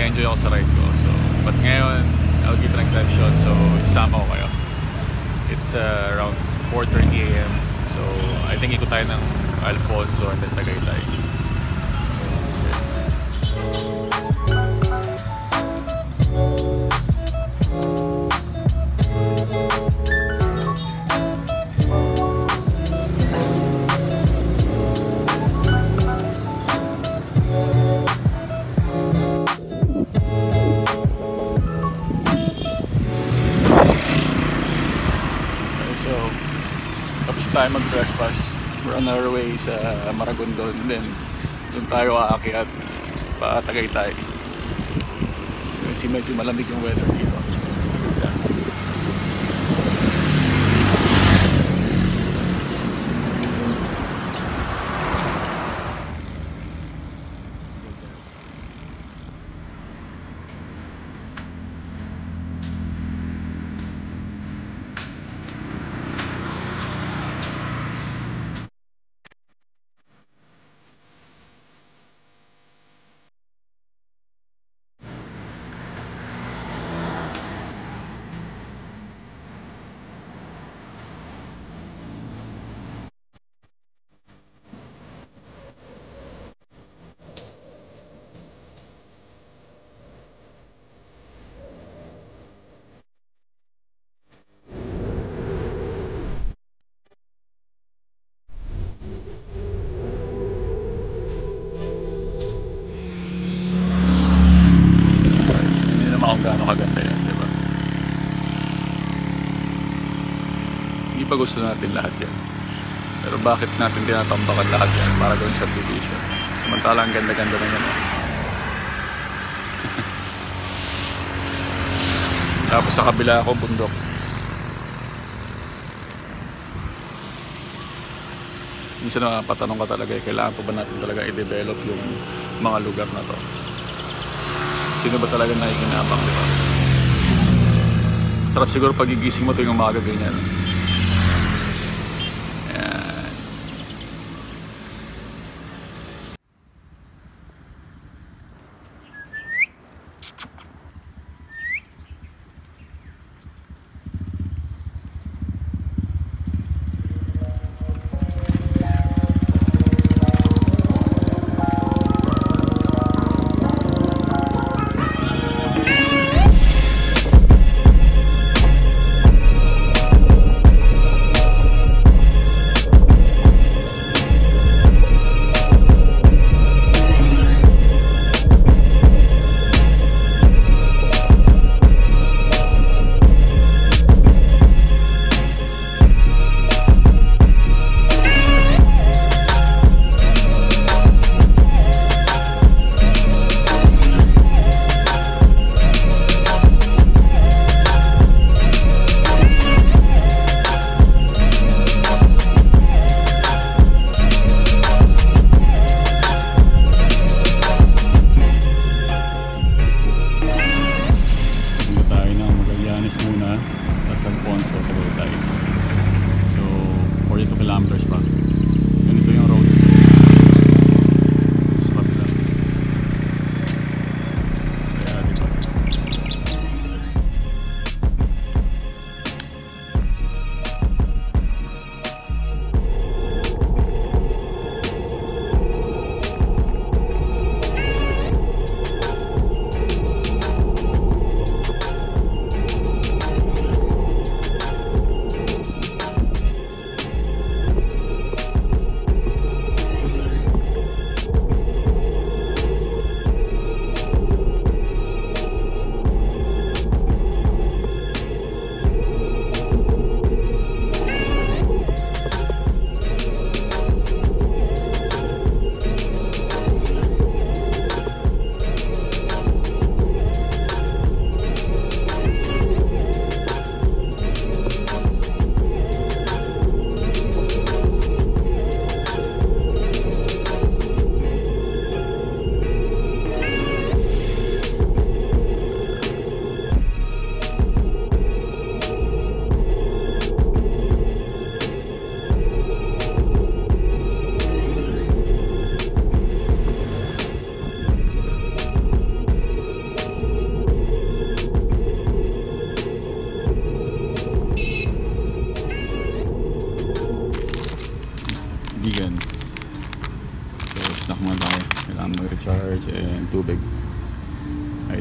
nag-enjoy ako sa ride ko. So, but ngayon, I'll give an exception. So, isama ko kayo. It's around 4:30 AM. So, I think ikot tayo ng Alfonso and then Tagaytay. Tapos tayo mag-breakfast. We're on our way sa Maragondon. And then doon tayo aakyat pa Tagaytay. Kasi medyo malamig yung weather dito. Gaano kaganda yan, di ba? Hindi pa gusto natin lahat yan. Pero bakit natin tinatambakan lahat yan para gawin subdivision? Samantala ang ganda-ganda na yan. Tapos sa kabila ako, bundok. Minsan napatanong ka talaga, kailangan pa ba natin talaga i-develop yung mga lugar na to? Sino ba talaga nakikinabang, di ba? Sarap siguro pagigising mo tuwing umaga ganyan. Ayan.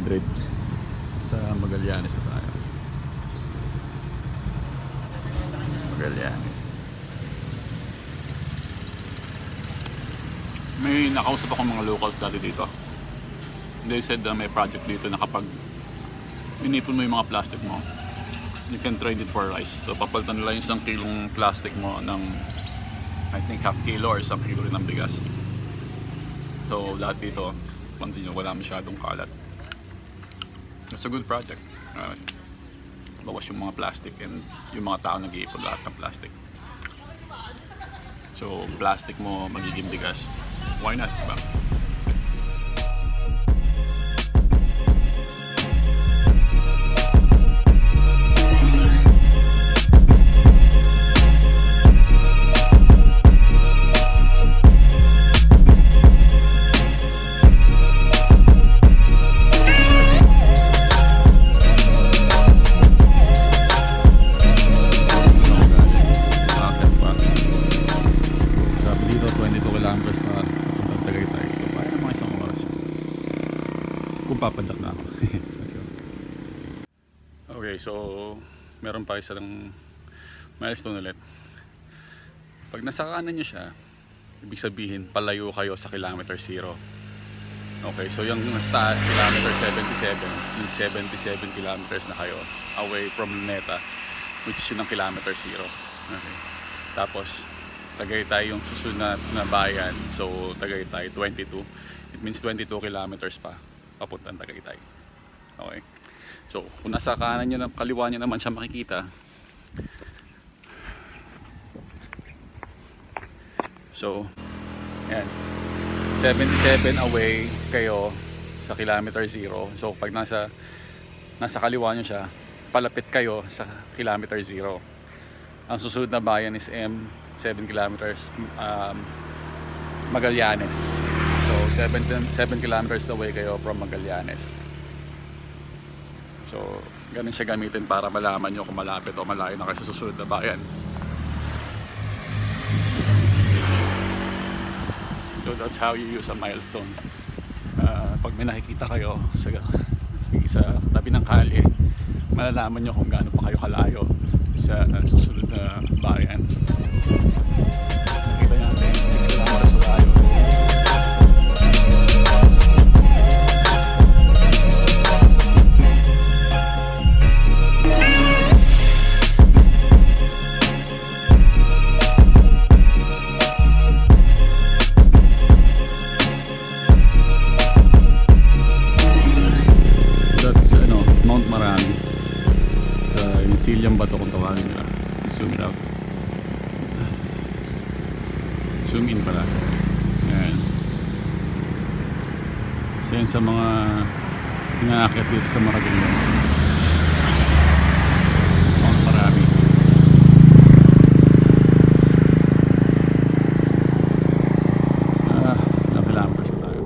Madrid. Sa Magallanes na tayo. Magallanes. May nakausap ako mga locals dati dito. They said may project dito na kapag inipon mo yung mga plastic mo, you can trade it for rice. So papalitan nila yung 1 kilong plastic mo ng I think half kilo or 1 kilo rin ng bigas. So lahat dito, pansin nyo, wala masyadong kalat. It's a good project. Bawas yung mga plastic and yung mga tao nag-iipon lahat ng plastic. So plastic mo magiging bigas. Why not, diba? Papadak na ako. Okay, so meron pa isang milestone ulit. Pag nasa kanan nyo siya, ibig sabihin palayo kayo sa kilometer 0. Okay, so yung nasa taas, kilometer 77, yung 77 kilometers na kayo away from Luneta, which is yun ang kilometer 0. Okay, tapos Tagaytay yung susunod na bayan, so Tagaytay 22. It means 22 kilometers pa papuntang Tagaytay. Okay. So, kung nasa kanan nyo, kaliwa nyo naman siya makikita. So, yan. 77 away kayo sa kilometer 0. So, pag nasa kaliwa nyo siya, palapit kayo sa kilometer 0. Ang susunod na bayan is M, 7 kilometers, Magallanes. So 7 kilometers away kayo from Magallanes. So ganun siya gamitin para malaman nyo kung malapit o malayo na kayo sa susunod na bayan. So that's how you use a milestone. Pag may nakikita kayo sa tabi ng kalye, malalaman nyo kung gaano pa kayo kalayo sa susunod na bayan. Nakita natin 6 kilometers malayo. Silyang bato kung tawagin nila. Zoom it out. Zoom in pala. Ayan. So yun sa mga pinaakyat dito sa Maragondon. Mount Marami. Ilang kilometers na tayo.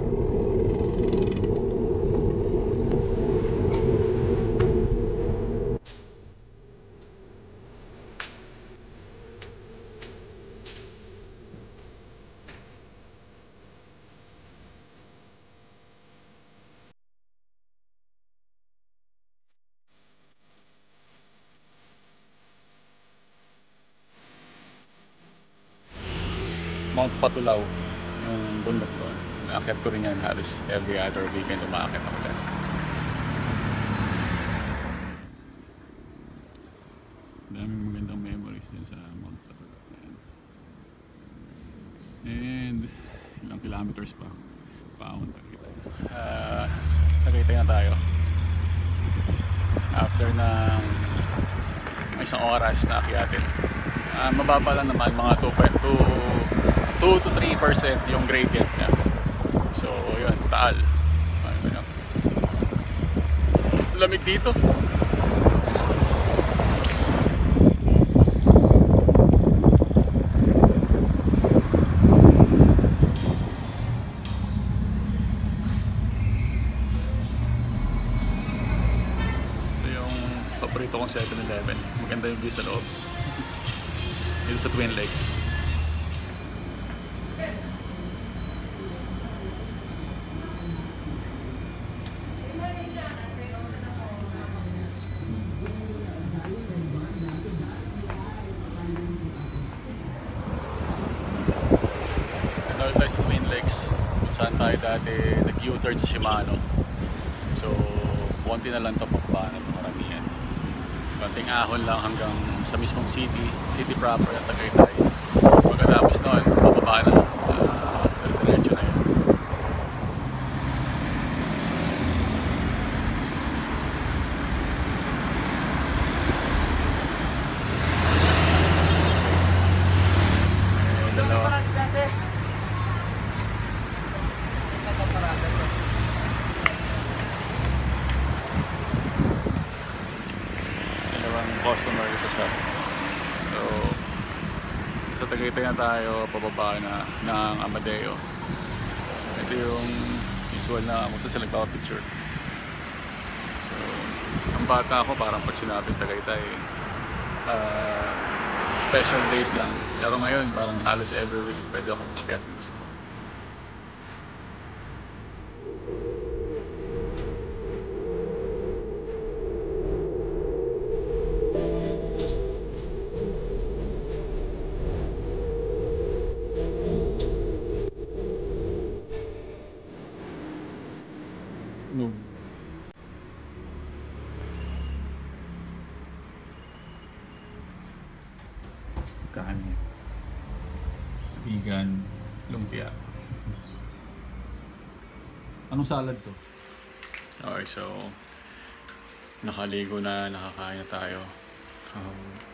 Mount Patulaw, yung bundok doon. Naakyat ko rin yan halos every other weekend umaakyat ako dyan. Daming magandang memories din sa Mount Patulaw. And ilang kilometers pa paon Tagaytay. Tagaytay na tayo after ng isang oras na akyatin. Mababa lang naman, mga 2 to 3% yung gradient niya. So yun, taal. Lamig dito. Ito yung paborito kong 7-Eleven. Maganda yung view sa loob. Dito sa Twin Lakes. dati nag-U-turn si Shimano. So, konti na lang ito pababa na ito karamihan. Konting ahon lang hanggang sa mismong city proper at Tagaytay. Pagkatapos noon, pababa na, diretso na yun. Customer sa shop. So, sa Tagaytay na tayo, pababa na ng Amadeo. Ito yung usual na kung saan sila nagpapapicture. So, ang bata ako parang pag sinabi Tagaytay, special days lang. Pero ngayon, parang halos every week pwede akong check. No. Kanin. Vegan. Lumpia. Anong salad to? Okay, so nakaligo na, nakakain na tayo.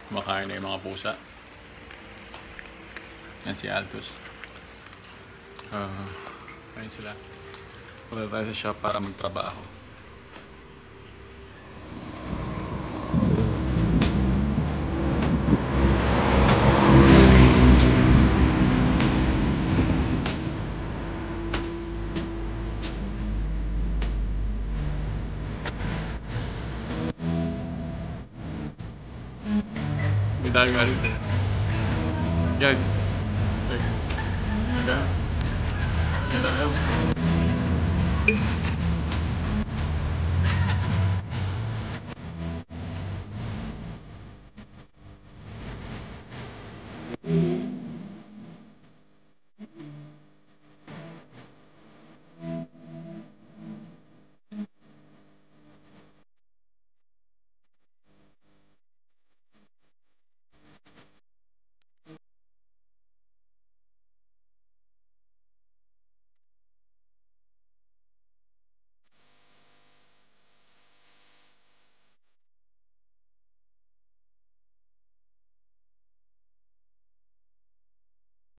Kumakain na yung mga pusa. Yan si Altus. Ayun sila. Punta tayo sa shop para magtrabaho. May dami nga rin sila. Yan. Yan. Yan. Yan.